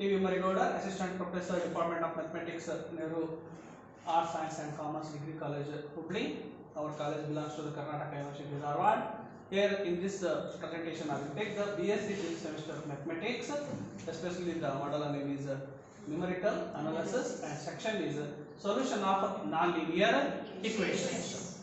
T.V. Marigoda, Assistant Professor, Department of Mathematics, Nehru Arts, Science and Commerce Degree College, Hubli. Our college belongs to the Karnataka University, Dharwad. Here in this presentation, I will take the BSc fifth semester of Mathematics, especially the model name is numerical analysis, and section is solution of nonlinear equations.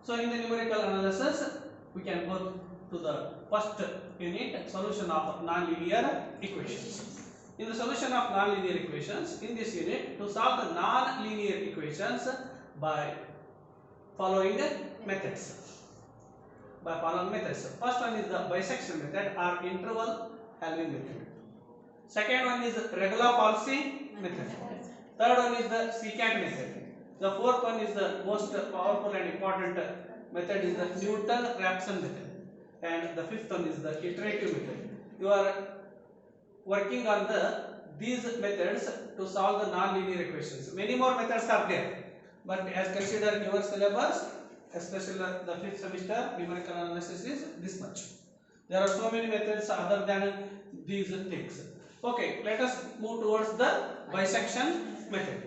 So in the numerical analysis, we can go to the first unit, solution of nonlinear equations. In the solution of nonlinear equations, in this unit, to solve the nonlinear equations by following methods. First one is the bisection method or interval halving method. Second one is regular policy method. Third one is the secant method. The fourth one is the most powerful and important method is the Newton-Raphson method. And the fifth one is the iterative method. You are working on these methods to solve the nonlinear equations. Many more methods are there, but as considered your syllabus, especially the fifth semester numerical analysis is this much. There are so many methods other than these things. Okay, let us move towards the bisection method.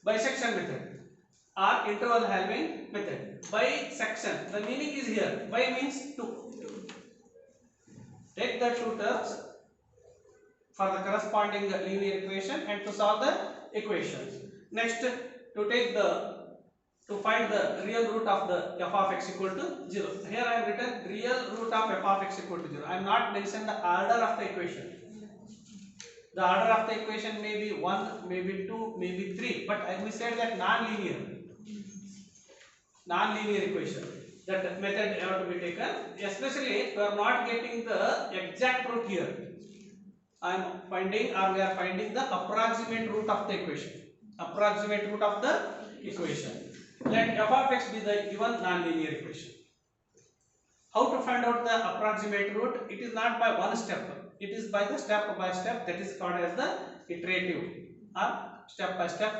Bisection method or interval halving method. Bisection, the meaning is here. Bi means two. Take the two terms for the corresponding linear equation and to solve the equations. Next, to find the real root of the f of x equal to 0. Here I have written real root of f of x equal to 0. I am not mentioned the order of the equation. The order of the equation may be 1, maybe 2, maybe 3, but we said that non-linear equation. That method have to be taken. Especially, we are not getting the exact root here. I am finding, or we are finding the approximate root of the equation. Approximate root of the equation. Let f of x be the given nonlinear equation. How to find out the approximate root? It is not by one step. It is by the step by step. That is called as the iterative or step by step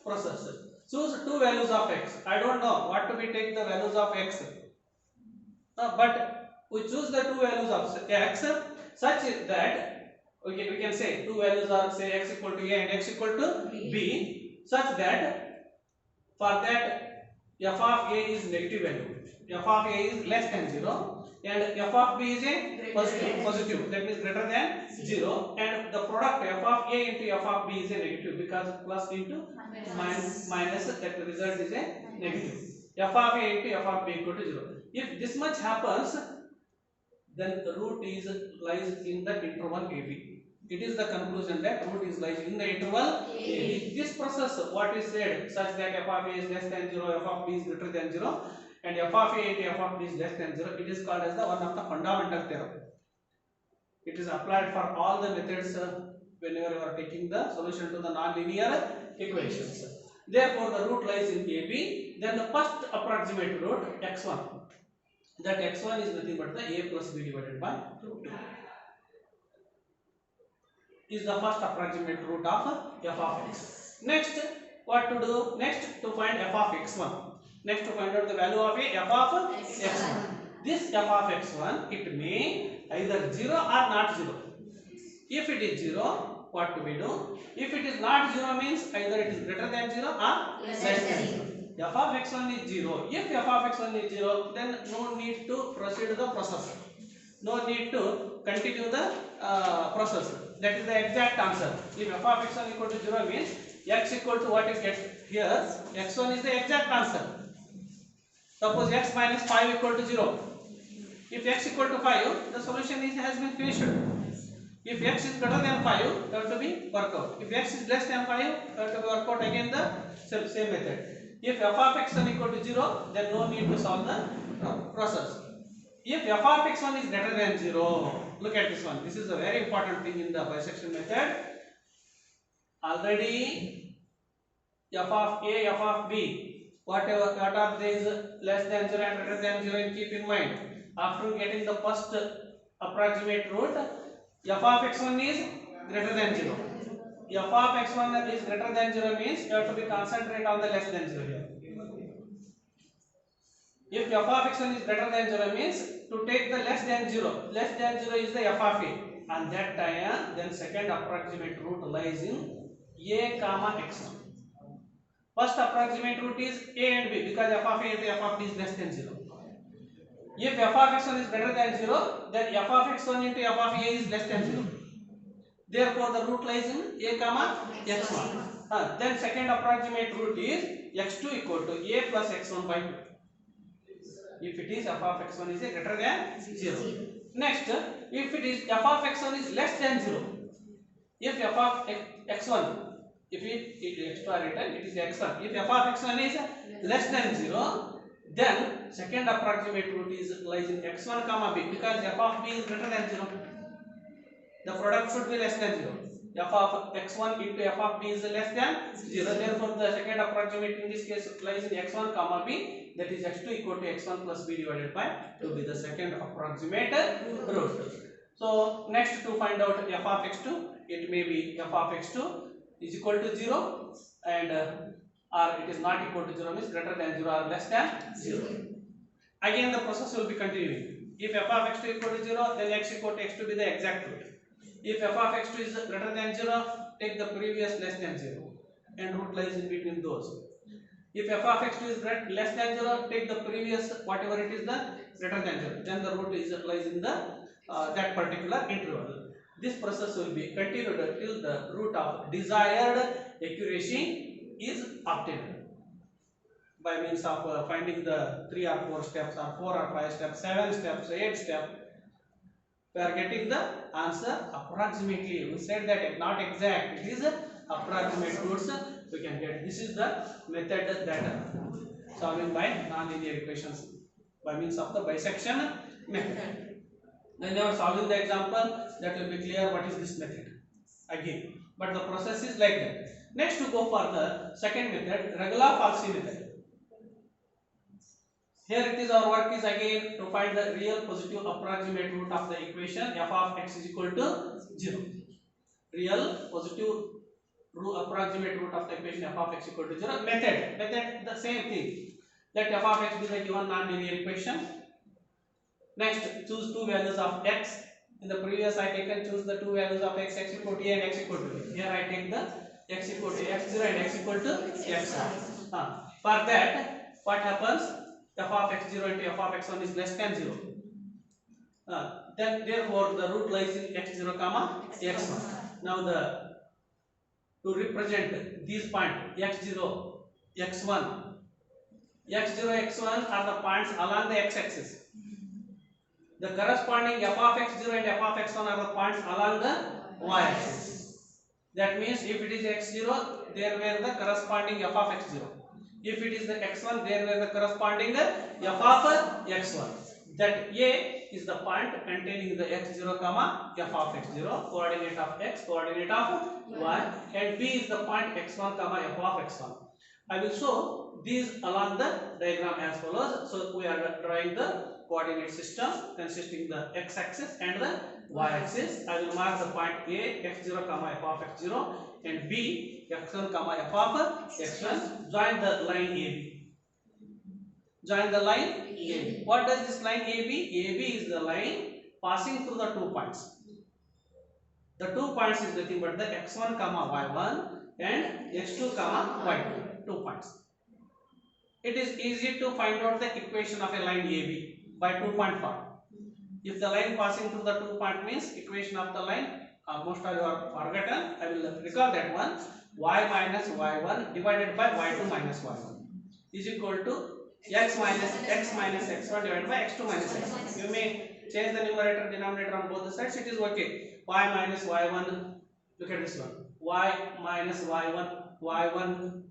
process. Choose two values of x. I don't know what to be take the values of x. But we choose the two values of x such that we can say two values are say x equal to a and x equal to b, such that for that f of a is negative value, f of a is less than 0 and f of b is a positive, that means greater than 0, and the product f of a into f of b is a negative because plus into minus that the result is a negative. F of a into f of b equal to 0. If this much happens, then the root lies in the interval AB. It is the conclusion that root lies in the interval AB. This process, what is said, such that f of a is less than 0, f of b is greater than 0, and f of a into f of b is less than 0, it is called as the one of the fundamental theorem. It is applied for all the methods whenever you are taking the solution to the nonlinear equations. Therefore, the root lies in AB. Then the first approximate root x1. That x1 is nothing but the a plus b divided by 2. Is the first approximate root of f of x. Next, what to do? Next, to find f of x1. Next, to find out the value of a f of x1. This f of x1, it may either 0 or not 0. If it is 0, what do we do? If it is not 0 means either it is greater than 0 or less than 0. F of x1 is 0. If f of x1 is 0, then no need to proceed the process. No need to continue the process. That is the exact answer. If f of x1 equal to 0 means x equal to what you get here, x1 is the exact answer. Suppose x minus 5 equal to 0. If x equal to 5, the solution has been finished. If x is greater than 5, that to be worked out. If x is less than 5, that to be worked out again the same method. If f of x1 equal to 0, then no need to solve the process. If f of x1 is greater than 0, look at this one. This is a very important thing in the bisection method. Already f of a, f of b, what are these less than 0 and greater than 0, and keep in mind. After getting the first approximate root, f of x1 is greater than 0. F of x1 is greater than 0 means you have to be concentrate on the less than 0 here. If f of x1 is greater than 0 means to take the less than 0. Less than 0 is the f of a. And that time, then second approximate root lies in a comma x1. First approximate root is a and b because f of a into f of b is less than 0. If f of x1 is greater than 0, then f of x1 into f of a is less than 0. Therefore, the root lies in a comma x1. Then second approximate root is x2 equal to a plus x1 by 2. If it is f of x1 is greater than 0. Next, if it is f of x1 is less than 0. If f of x1, if it x2 are written, it is x1. If f of x1 is less than 0, then second approximate root is lies in x1 comma b because f of b is greater than 0. The product should be less than 0. F of x1 into f of b is less than 0. Therefore, the second approximate in this case lies in x1 comma b, that is x2 equal to x1 plus b divided by 2 be the second approximate root. So next to find out f of x2, it may be f of x2 is equal to 0 and or it is not equal to 0 means greater than 0 or less than 0. Again the process will be continuing. If f of x2 equal to 0, then x equal to x2 be the exact root. If f of x2 is greater than 0, take the previous less than 0 and root lies in between those. If f of x2 is less than 0, take the previous whatever it is the greater than 0. Then the root is lies in the that particular interval. This process will be continued till the root of desired accuracy is obtained by means of finding the 3 or 4 steps or 4 or 5 steps, 7 steps, 8 steps. We are getting the answer approximately. We said that not exact, it is approximate roots we can get. This is the method that solving by nonlinear equations by means of the bisection method. When you are solving the example, that will be clear what is this method again. But the process is like that. Next to go for the second method, Regula-Falsi method. Here it is our work is again to find the real positive approximate root of the equation f of x is equal to 0. Real positive approximate root of the equation f of x equal to 0. Method the same thing. Let f of x be the given non-linear equation. Next, choose two values of x. In the previous I taken choose the two values of x equal to a and x equal to b. Here I take the x equal to x0 and x equal to x1. For that, what happens? F of x0 into f of x1 is less than 0. Then therefore the root lies in x0 comma x1. Now to represent these points x0, x1, x0, x1 are the points along the x-axis. The corresponding f of x0 and f of x1 are the points along the y-axis. That means if it is x0, there were the corresponding f of x0. If it is the x1, there were the corresponding f of x1. That a is the point containing the x0 comma f of x0, coordinate of x, coordinate of y, and b is the point x1 comma f of x1. I will show these along the diagram as follows. So we are drawing the coordinate system consisting the x-axis and the y-axis. I will mark the point a x0 comma f of x0 and b x1 comma f of x1. Join the line AB. Join the line AB. What does this line AB? AB is the line passing through the 2 points. The 2 points is nothing but the x1 comma y1 and x2 comma y2. 2 points. It is easy to find out the equation of a line AB by 2-point form. If the line passing through the 2-point means equation of the line, most of you are forgotten. I will recall that one. Y minus y1 divided by y2 minus y1 is equal to x minus x1 divided by x2 minus x1. You may change the numerator denominator on both the sides. It is okay. Y minus y1. Look at this one. Y minus y1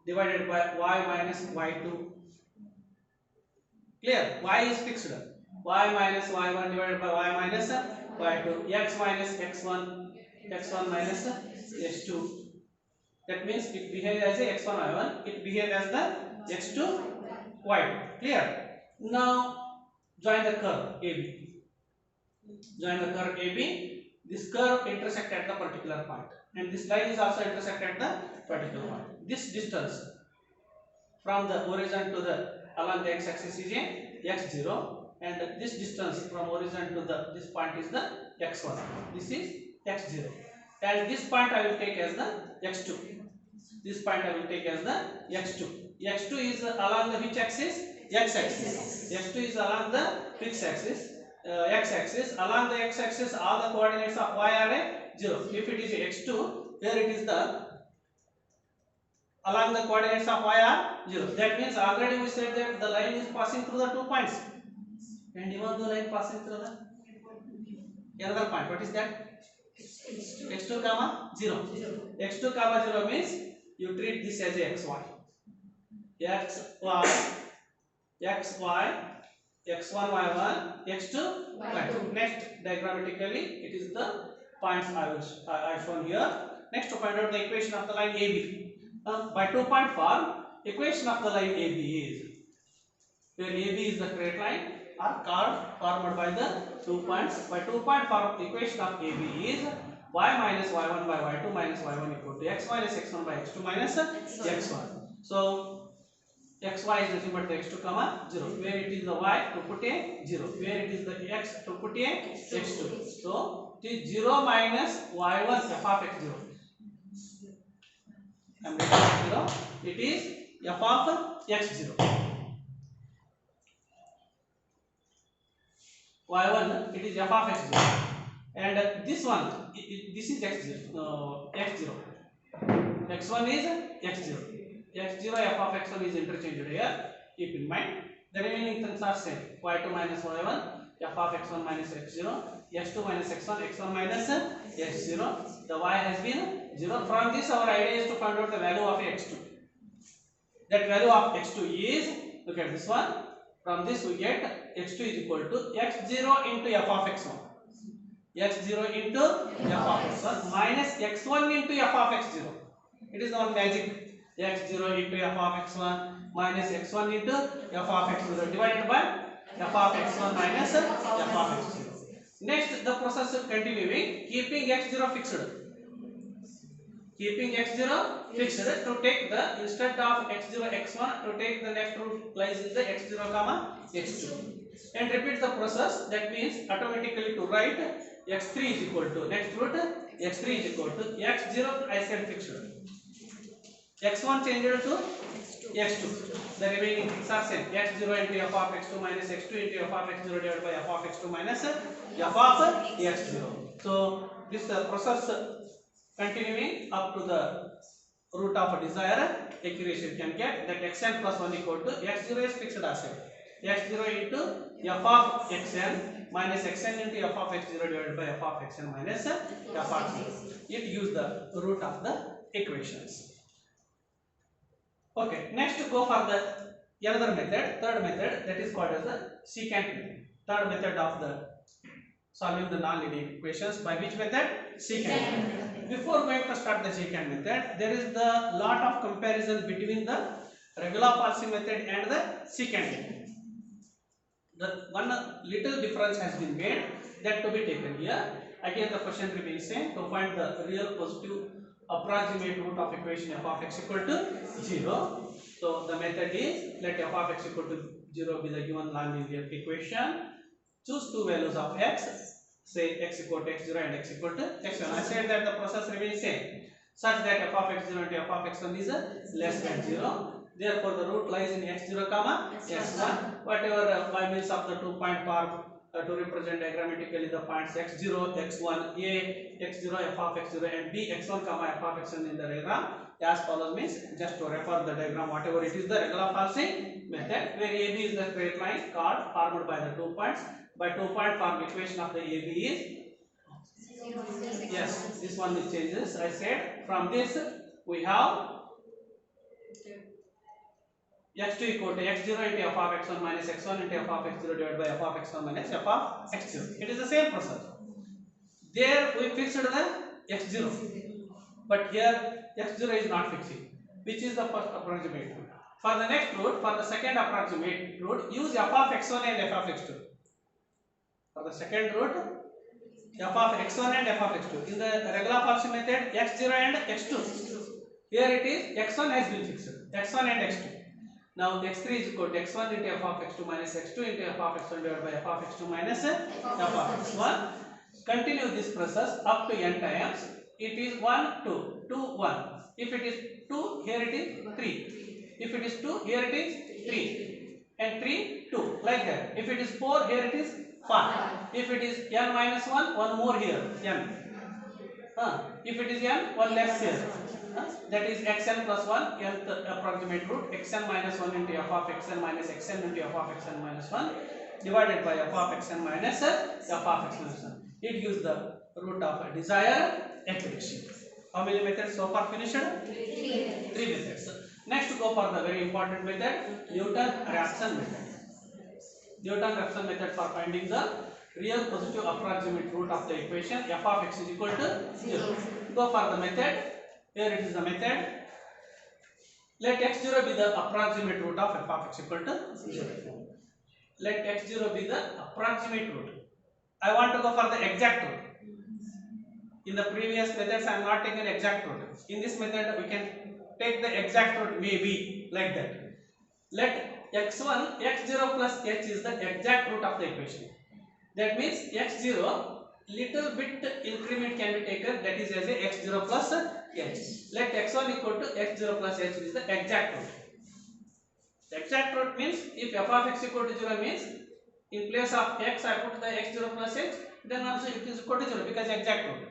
divided by y minus y2. Clear? Y is fixed. Y minus y1 divided by y minus y2. X minus x1 minus x2. That means it behaves as a x1 y1. It behaves as the x2 y2. Clear? Now join the curve AB. Join the curve AB. This curve intersects at the particular point, and this line is also intersect at the particular point. This distance from the origin to the along the x-axis is a x0, and this distance from origin to this point is the x1. This is x0, and this point I will take as the x2. This point I will take as the x2. x2 is along the which axis? X-axis. x2 is along the which axis? X-axis. Along the x-axis, all the coordinates of y are a 0. If it is x2, here it is the along the coordinates of y are 0. That means already we said that the line is passing through the 2 points, and even the line passing through the another point. What is that? x2 comma 0. x2 comma 0 means you treat this as a xy. xy, xy, x1, y1, x2, y2. Next, diagrammatically, it is the points I shown here. Next, to find out the equation of the line AB. By 2-point form, equation of the line AB is, where AB is the straight line, are formed by the 2 points. By 2-point form, equation of AB is y minus y1 by y2 minus y1 equal to x minus x1 by x2 minus x1. So xy is nothing but the x2 comma 0. Where it is the y, to put a 0. Where it is the x, to put a x2. So it is 0 minus y1 f of x0. I am writing 0. It is f of x0. y1, it is f of x0. And this one, this is x0. x0. x1 is x0. x0 f of x1 is interchanged here. Keep in mind. The remaining things are same. y2 minus y1, f of x1 minus x0, x2 minus x1, x1 minus x0. The y has been 0. From this, our idea is to find out the value of x2. That value of x2 is, look at this one. From this, we get x2 is equal to x0 into f of x1. x0 into f of x1 minus x1 into f of x0. It is not magic. x0 into f of x1 minus x1 into f of x0 divided by f of x1 minus f of x0. Next, the process is continuing, keeping x0 fixed. Keeping x0 fixed, to take the, instead of x0 x1, to take the next root lies in the x0 comma x2, and repeat the process. That means automatically to write x3 is equal to, next root x3 is equal to x0 I said fixed, x1 changed to x2. The remaining things are same. x0 into f of x2 minus x2 into f of x0 divided by f of x2 minus f of x0. So this process continuing up to the root of a desired equation can get that xn plus 1 equal to x0 is fixed asset. x0 into f of xn minus xn into f of x0 divided by f of xn minus f of 0. It gives the root of the equations. Okay, next go for the another method, third method, that is called as the secant method. Third method of the solving the non-linear equations. By which method? Secant method. Before going to start the secant method, there is the lot of comparison between the regular Falsy method and the secant method. The one little difference has been made, that to be taken here. Again the question remains same, to find the real positive approximate root of equation f of x equal to 0. So the method is, let f of x equal to 0 be the given non-linear equation. Choose two values of x, say x equal to x0 and x equal to x1. I said that the process remains same, such that f of x0 and f of x1 is less than 0. Therefore the root lies in x0 comma x1. Whatever by means of the 2-point form to represent diagrammatically the points x0, x1, a, x0, f of x0 and b, x1 comma f of x1 in the diagram as follows. Means just to refer the diagram whatever it is, the regular Falsy method, where AB is the straight line chord formed by the 2 points. By 2-point form, equation of the AB is, yes, this one will changes. I said from this we have x2 equal to x0 into f of x1 minus x1 into f of x0 divided by f of x1 minus f of x0. It is the same process. There we fixed the x0, but here x0 is not fixed, which is the first approximate root. For the next root, for the second approximate root, use f of x1 and f of x2. For the second root, f of x1 and f of x2. In the regular Falsy method, x0 and x2. Here it is x1 has been fixed, x1 and x2. Now x3 is equal to x1 into f of x2 minus x2 into f of x1 divided by f of x2 minus f of x1. Continue this process up to n times. It is 1 2 2 1. If it is 2, here it is 3. If it is 2, here it is 3, and 3 2, like that. If it is 4, here it is 5. If it is n minus 1, one more here, n. If it is n, one less here. That is xn plus 1, nth approximate root, xn minus 1 into f of xn minus xn into f of xn minus 1 divided by f of xn minus f of x minus 1. It gives the root of a desired accuracy. How many methods so far finished? 3 methods. Next, go for the very important method, Newton-Raphson method. Newton-Raphson method for finding the real positive approximate root of the equation f of x is equal to 0. Go for the method. Here it is the method. Let x0 be the approximate root of f of x equal to 0. Let x0 be the approximate root. I want to go for the exact root. In the previous methods, I am not taking exact root. In this method, we can take the exact root, maybe like that. Let x1, x0 plus h is the exact root of the equation. That means x0, little bit increment can be taken, that is as a x0 plus h. Let x1 equal to x0 plus h is the exact root. The exact root means if f of x equal to 0 means in place of x I put the x0 plus h, then also it is equal to 0 because exact root.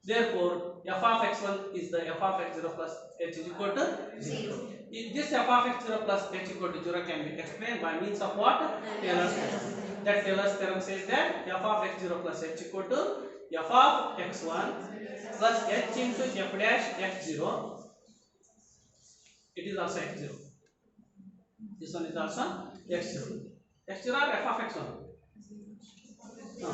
Therefore, f of x1 is the f of x0 plus h is equal to 0. If this f of x0 plus h equal to 0 can be explained by means of what? Taylor's theorem. That Taylor's theorem says that f of x0 plus h equal to f of x1 plus h into f dash x0. It is also x0. This one is also x0. x0 or f of x1? No.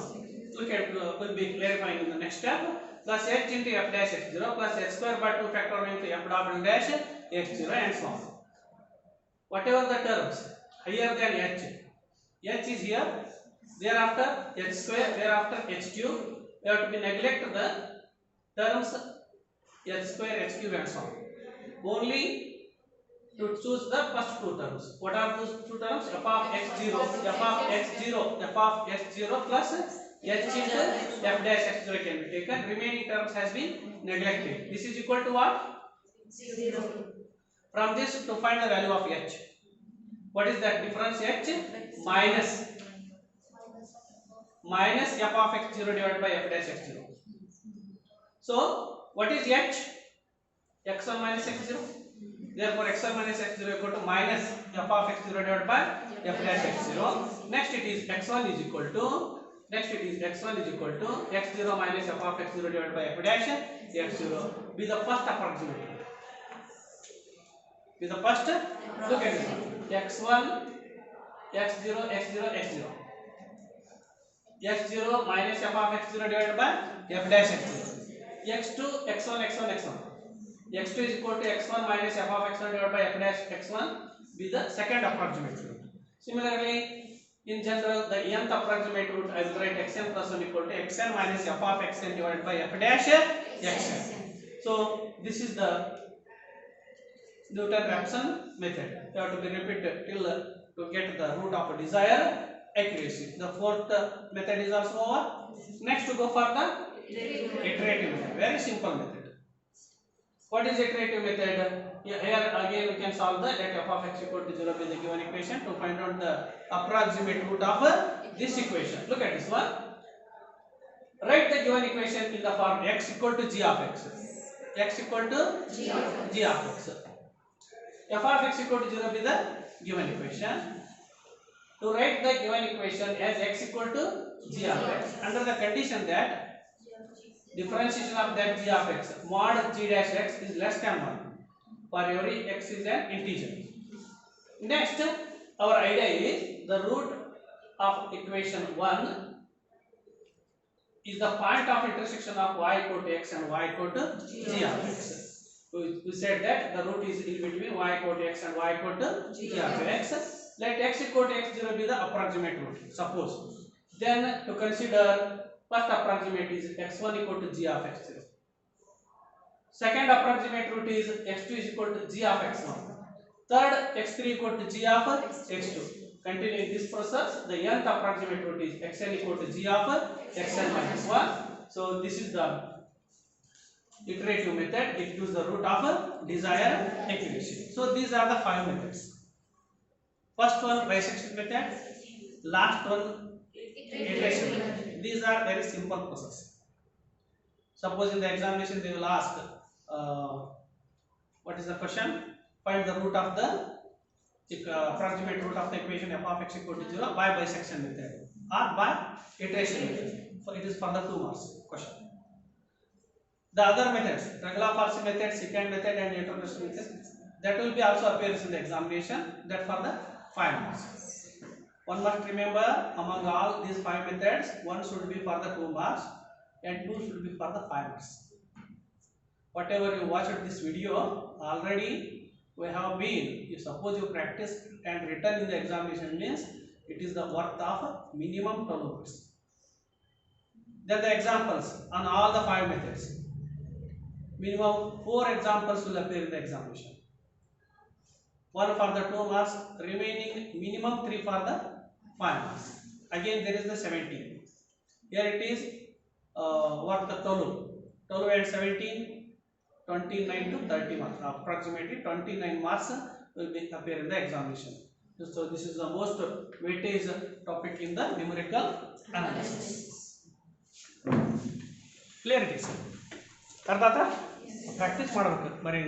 Look at, will be clarifying in the next step. Plus h into f dash x0 plus h square by 2 factorial into f double dash x0 and so on. Whatever the terms higher than h is here, thereafter h square, thereafter h cube. We have to be neglect the terms h square, h cube and so on. Only to choose the first two terms. What are those two terms? F of x0, f of x0, f of x0 plus h into f dash x0 can be taken. Remaining terms has been neglected. This is equal to what? 0. From this to find the value of h. What is that difference? H minus f of x0 divided by f dash x0. So what is h? x1 minus x0. Therefore x1 minus x0 equal to minus f of x0 divided by f dash x0. Next it is x1 is equal to x0 minus f of x0 divided by f dash x0 with the first approximate. With the first, look at this one. x1, x0, x0, x0. x0 minus f of x0 divided by f dash x0. x2, x1, x1, x1. x2 is equal to x1 minus f of x1 divided by f dash x1 with the second approximate root. Similarly, in general, the nth approximate root I will write xn plus 1 equal to xn minus f of xn divided by f dash xn. So this is the Newton-Raphson method. You have to be repeated till to get the root of desired accuracy. The fourth method is also over. Next to go for the iterative method. Very simple method. What is iterative method? Here again we can solve the let f of x equal to 0 with the given equation to find out the approximate root of this equation. Look at this one. Write the given equation in the form x equal to g of x. X equal to g of x. F of x equal to 0 with the given equation. To write the given equation as x equal to g of x under the condition that differentiation of that g of x mod g dash x is less than 1 for every x is an integer. Next, our idea is the root of equation 1 is the point of intersection of y equal to x and y equal to g of x. We said that the root is in between y equal to x and y equal to g of x. Let x equal to x0 be the approximate root, suppose. Then to consider first approximate is x1 equal to g of x0. Second approximate root is x2 is equal to g of x1. Third, x3 equal to g of x2. Continuing this process, the nth approximate root is xn equal to g of xn minus 1. So this is the iterative method. It gives the root of desired accuracy. So these are the 5 methods. First one, bisection method. Last one, iteration method. These are very simple process. Suppose in the examination they will ask, what is the question? Find the root of the approximate root of the equation f of x equal to 0 by bisection method or by iteration method. So it is for the 2 marks question. The other methods, regular Farsi method, secant method, and integration method, that will be also appears in the examination. That for the 5 marks. One must remember, among all these 5 methods, one should be for the 2 marks and 2 should be for the 5 marks. Whatever you watched this video already, we have been, if suppose you practice and written in the examination, means it is the worth of minimum 12 marks. Then the examples on all the 5 methods. Minimum 4 examples will appear in the examination. One for the 2 marks, remaining minimum 3 for the 5 marks. Again there is the 17. Here it is worth the 12 and 17. 29 to 30 marks, approximately 29 marks will be appear in the examination. So this is the most weightage topic in the numerical analysis. Clear it is. Practice ಮಾಡಬೇಕು ಬರೀ